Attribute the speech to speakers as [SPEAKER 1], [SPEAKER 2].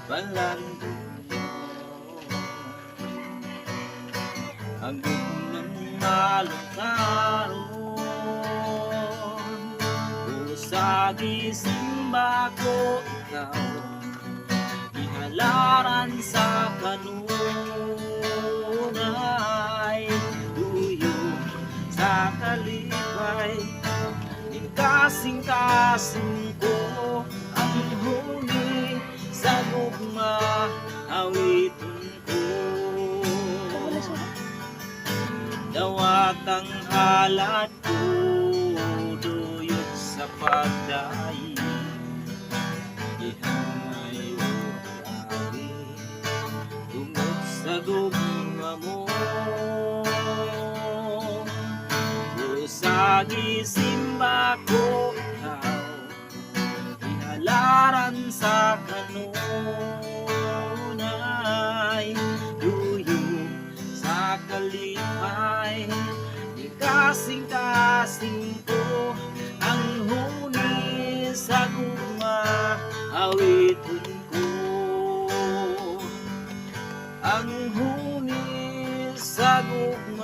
[SPEAKER 1] balanduyo. Ang ng malutaron, usagi simba ko ikaw, ihalaran sa kanunay, duyong sa kalipay, kasing-kasing ko ang huni sa gugma, awitin ko. Dawat ang halat ko, duyot sa pagdayi, ihangay o grabe, tungod sa gugma mo. Usagi simba ko ikaw, ihalaran sa kanunay, duyong sa kalipay, kasing-kasing ko ang huni sa gugma, awitin ko. Ang huni sa gugma,